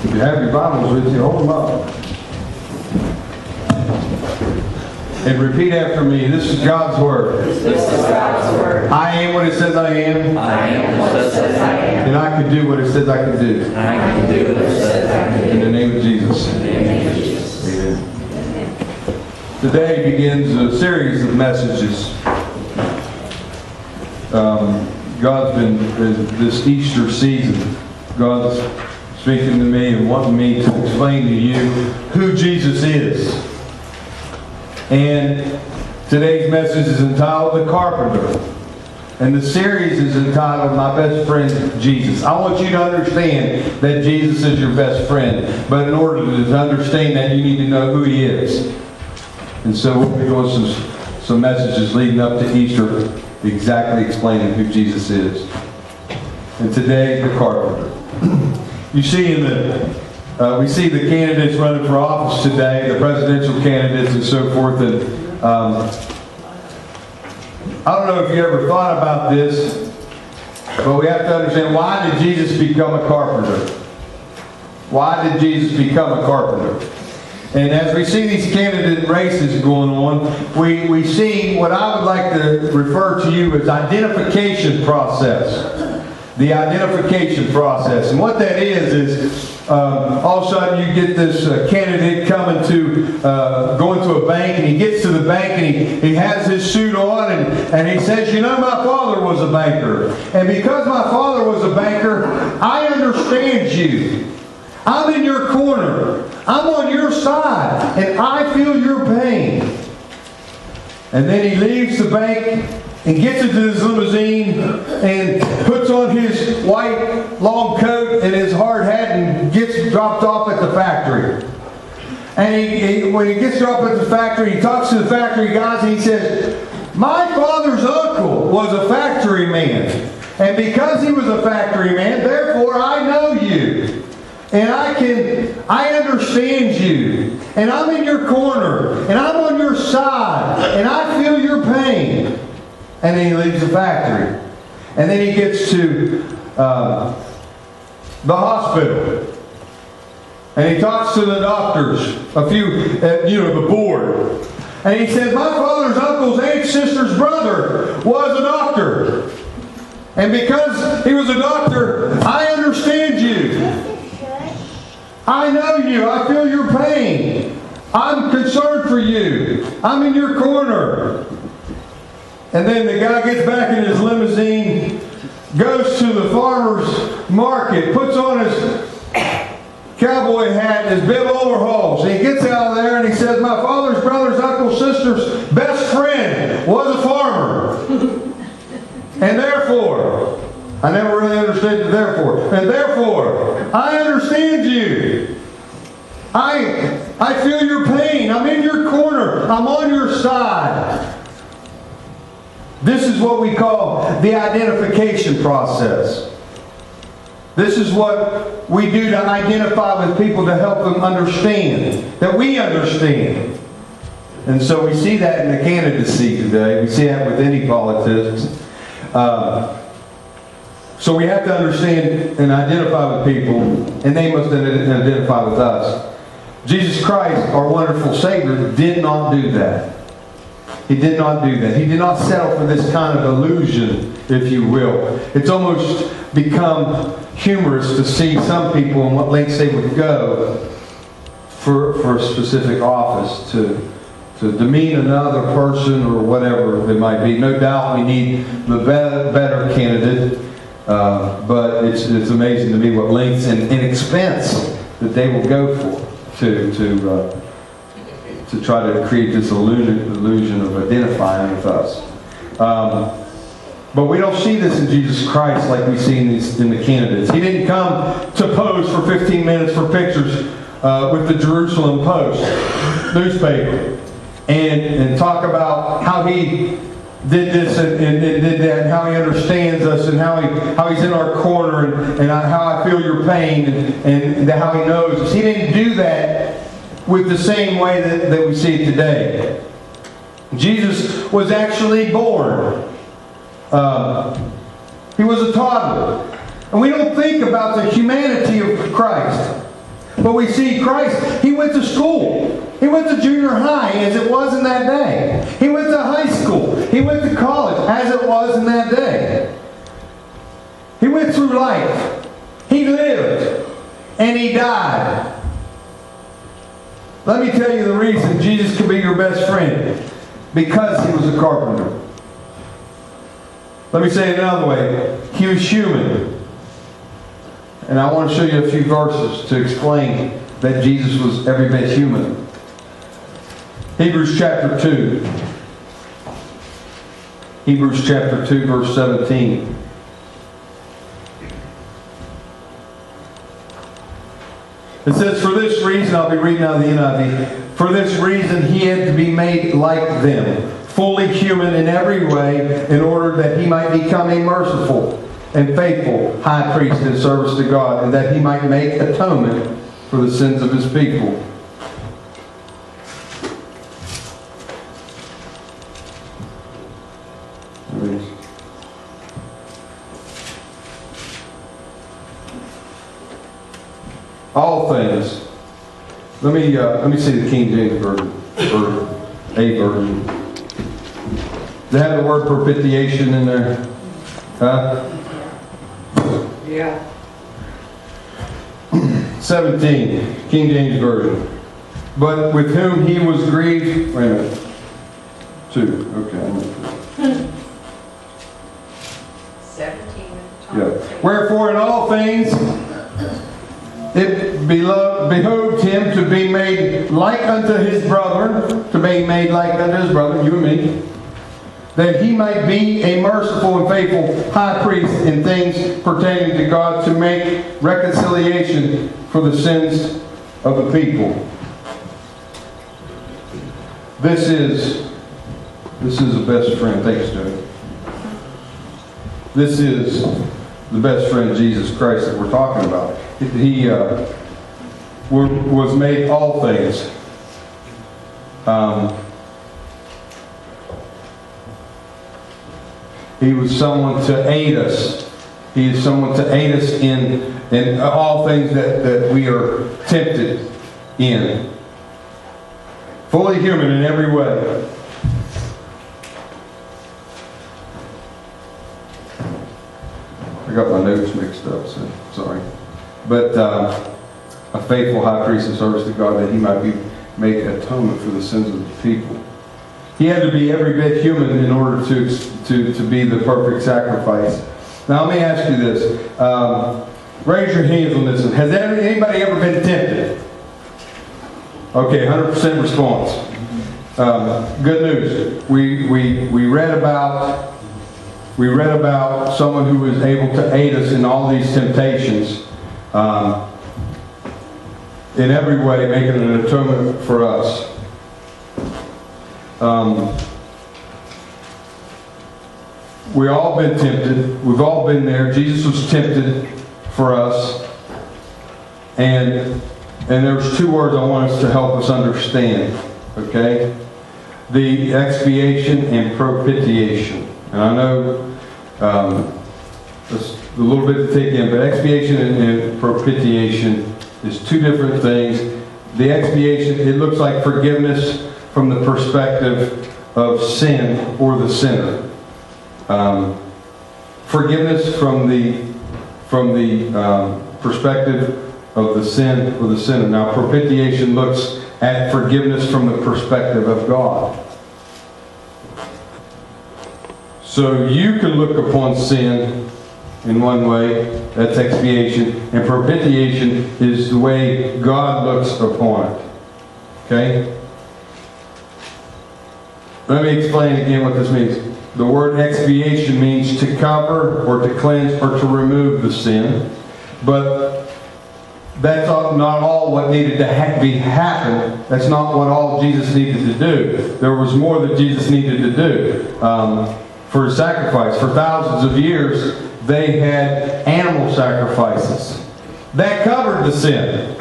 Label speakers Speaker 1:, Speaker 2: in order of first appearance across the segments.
Speaker 1: If you have your Bibles with you, hold them up. And repeat after me. This is God's Word.
Speaker 2: This is God's Word.
Speaker 1: I am what it says I am.
Speaker 2: I am what it says I am.
Speaker 1: And I can do what it says I can do.
Speaker 2: And I can do what it says I can do.
Speaker 1: In the name of Jesus.
Speaker 2: In the name of Jesus.
Speaker 1: Amen. Today begins a series of messages. God's been, this Easter season, God's speaking to me and wanting me to explain to you who Jesus is. And today's message is entitled The Carpenter. And the series is entitled My Best Friend Jesus. I want you to understand that Jesus is your best friend. But in order to understand that, you need to know who He is. And so we'll be doing some messages leading up to Easter, exactly explaining who Jesus is. And today, the carpenter. You see we see the candidates running for office today, the presidential candidates and so forth. And I don't know if you ever thought about this, but we have to understand, why did Jesus become a carpenter? Why did Jesus become a carpenter? And as we see these candidate races going on, we see what I would like to refer to you as identification process. The identification process. And what that is all of a sudden you get this candidate going to a bank, and he gets to the bank and he has his suit on and he says, you know, my father was a banker. And because my father was a banker, I understand you. I'm in your corner. I'm on your side. And I feel your pain. And then he leaves the bank and gets into his limousine and puts on his white long coat and his hard hat and gets dropped off at the factory. And when he gets dropped at the factory, he talks to the factory guys and he says, my father's uncle was a factory man. And because he was a factory man, therefore I know you. And I understand you. And I'm in your corner. And I'm on your side. And I feel your pain. And then he leaves the factory. And then he gets to the hospital. And he talks to the doctors, the board. And he says, my father's uncle's ancestor's brother was a doctor. And because he was a doctor, I understand you. I know you. I feel your pain. I'm concerned for you. I'm in your corner. And then the guy gets back in his limousine, goes to the farmer's market, puts on his cowboy hat and his bib overalls. And he gets out of there and he says, my father's brother's uncle's sister's best friend was a farmer. And therefore, I never really understood the therefore. And therefore, I understand you. I feel your pain. I'm in your corner. I'm on your side. This is what we call the identification process. This is what we do to identify with people, to help them understand, that we understand. And so we see that in the candidacy today. We see that with any politics. So we have to understand and identify with people, and they must identify with us. Jesus Christ, our wonderful Savior, did not do that. He did not do that. He did not settle for this kind of illusion, if you will. It's almost become humorous to see some people and what lengths they would go for a specific office to demean another person or whatever it might be. No doubt we need the better candidate. But it's amazing to me what lengths and expense that they will go for to try to create this illusion of identifying with us. But we don't see this in Jesus Christ like we see in the candidates. He didn't come to pose for 15 minutes for pictures with the Jerusalem Post newspaper and talk about how he did this and did that, and how he understands us, and how he's in our corner, and how I feel your pain, and how he knows us. He didn't do that with the same way that we see it today. Jesus was actually born. He was a toddler. And we don't think about the humanity of Christ. But we see Christ, He went to school. He went to junior high as it was in that day. He went to high school. He went to college as it was in that day. He went through life. He lived. And He died. Let me tell you the reason Jesus could be your best friend. Because He was a carpenter. Let me say it another way. He was human. And I want to show you a few verses to explain that Jesus was every bit human. Hebrews chapter 2. Hebrews chapter 2, verse 17. It says, for this reason, I'll be reading out of the NIV, for this reason He had to be made like them, fully human in every way, in order that He might become a merciful and faithful high priest in service to God, and that He might make atonement for the sins of His people. All things. Let me see the King James version, or a version. Does it have the word propitiation in there? Huh?
Speaker 2: Yeah.
Speaker 1: 17, King James version. But with whom He was grieved. Wait a minute. 2. Okay.
Speaker 2: 17.
Speaker 1: Yeah. Wherefore in all things it behooved Him to be made like unto His brother, you and me, that He might be a merciful and faithful high priest in things pertaining to God, to make reconciliation for the sins of the people. This is the best friend. Thanks, Joe. This is the best friend, Jesus Christ, that we're talking about. He was made all things. He was someone to aid us. He is someone to aid us in all things that we are tempted in. Fully human in every way. I got my notes mixed up, so sorry. But a faithful high priest in service to God, that He might make atonement for the sins of the people. He had to be every bit human in order to be the perfect sacrifice. Now let me ask you this. Raise your hands on this. Has anybody ever been tempted? Okay, 100% response. Good news. We read about someone who was able to aid us in all these temptations, in every way, making an atonement for us. We've all been tempted. We've all been there. Jesus was tempted for us. And there's 2 words I want us to help us understand. Okay? The expiation and propitiation. And I know it's a little bit to take in, but expiation and propitiation is 2 different things. The expiation, it looks like forgiveness from the perspective of sin or the sinner. Forgiveness from the perspective of the sin or the sinner. Now, propitiation looks at forgiveness from the perspective of God. So you can look upon sin in one way, that's expiation, and propitiation is the way God looks upon it. Okay? Let me explain again what this means. The word expiation means to cover or to cleanse or to remove the sin. But that's not all what needed to happen. That's not what all Jesus needed to do. There was more that Jesus needed to do for His sacrifice. For thousands of years, they had animal sacrifices. That covered the sin.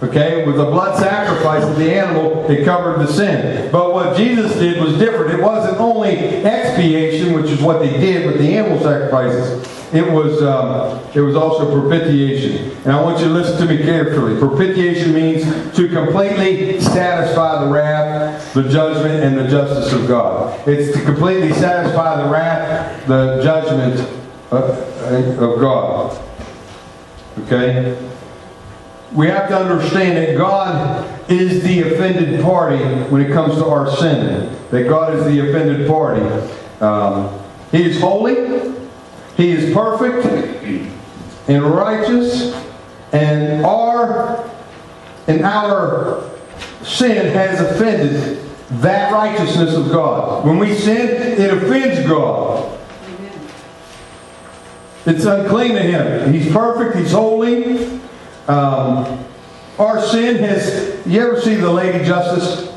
Speaker 1: Okay, with the blood sacrifice of the animal, it covered the sin. But what Jesus did was different. It wasn't only expiation, which is what they did with the animal sacrifices. It was also propitiation. And I want you to listen to me carefully. Propitiation means to completely satisfy the wrath, the judgment, and the justice of God. It's to completely satisfy the wrath, the judgment of God. Okay? We have to understand that God is the offended party when it comes to our sin. That God is the offended party. He is holy. He is perfect and righteous. And our sin has offended that righteousness of God. When we sin, it offends God. It's unclean to Him. He's perfect. He's holy. Our sin has... You ever see the Lady Justice?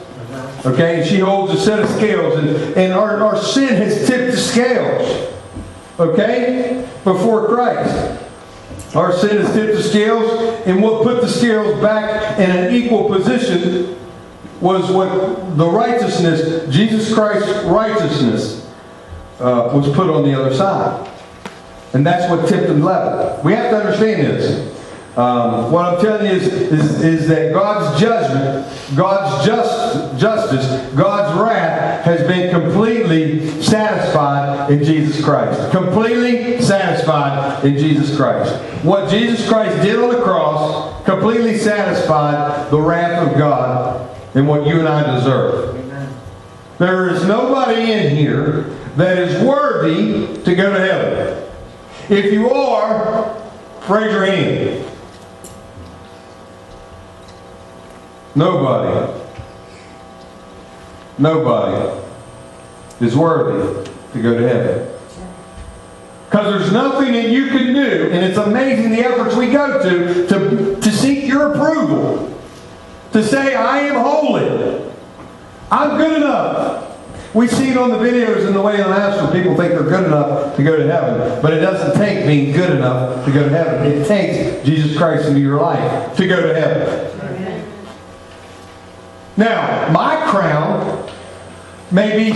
Speaker 1: Okay, and she holds a set of scales, and our sin has tipped the scales. Okay, before Christ. Our sin has tipped the scales, and what put the scales back in an equal position was what the righteousness, Jesus Christ's righteousness, was put on the other side. And that's what tipped them level. We have to understand this. What I'm telling you is that God's judgment, God's justice, God's wrath has been completely satisfied in Jesus Christ. Completely satisfied in Jesus Christ. What Jesus Christ did on the cross completely satisfied the wrath of God and what you and I deserve. Amen. There is nobody in here that is worthy to go to heaven. If you are, raise your hand. Nobody is worthy to go to heaven. Because there's nothing that you can do, and it's amazing the efforts we go to seek your approval. To say, I am holy. I'm good enough. We see it on the videos in the way of the Master. People think they're good enough to go to heaven. But it doesn't take being good enough to go to heaven. It takes Jesus Christ into your life to go to heaven. Now, my crown may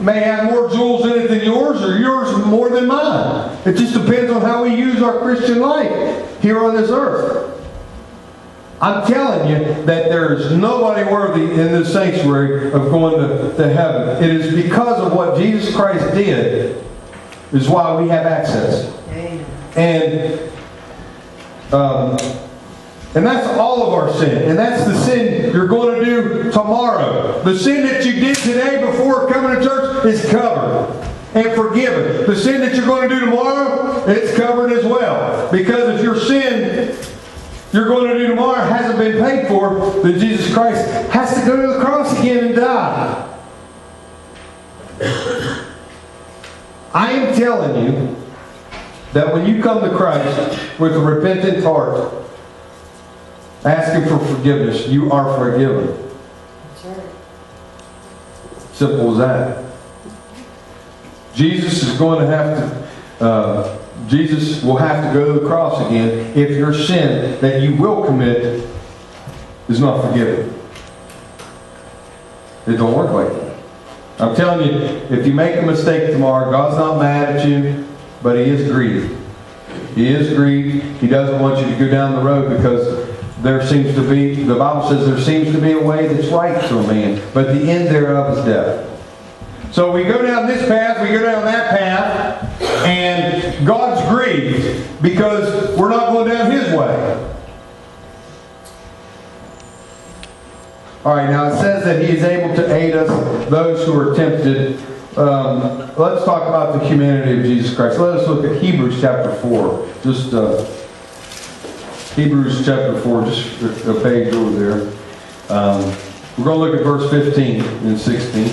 Speaker 1: have more jewels in it than yours, or yours more than mine. It just depends on how we use our Christian life here on this earth. I'm telling you that there is nobody worthy in this sanctuary of going to heaven. It is because of what Jesus Christ did is why we have access. And that's all of our sin. And that's the sin you're going to do tomorrow. The sin that you did today before coming to church is covered and forgiven. The sin that you're going to do tomorrow, it's covered as well. Because if your sin you're going to do tomorrow hasn't been paid for, then Jesus Christ has to go to the cross again and die. I am telling you that when you come to Christ with a repentant heart, asking for forgiveness, you are forgiven. That's right. Simple as that. Jesus is going to have to, Jesus will have to go to the cross again if your sin that you will commit is not forgiven. It don't work like that. I'm telling you, if you make a mistake tomorrow, God's not mad at you, but He is grieved. He is grieved. He doesn't want you to go down the road because there seems to be, the Bible says there seems to be a way that's right to a man, but the end thereof is death. So we go down this path, we go down that path, and God's grieved because we're not going down His way. All right, now it says that He is able to aid us, those who are tempted. Let's talk about the humanity of Jesus Christ. Let us look at Hebrews chapter 4. Just Hebrews chapter 4, just a page over there. We're going to look at verse 15 and 16.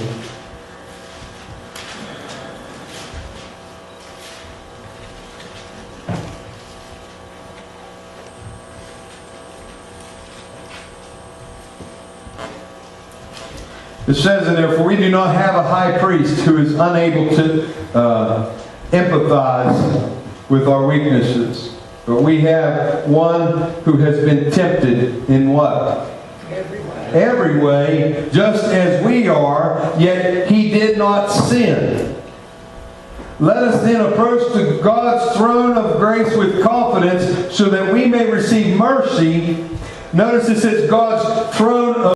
Speaker 1: It says in there, for we do not have a high priest who is unable to empathize with our weaknesses, But we have one who has been tempted in what? Every way, just as we are, yet he did not sin. Let us then approach to God's throne of grace with confidence so that we may receive mercy. Notice it says God's throne of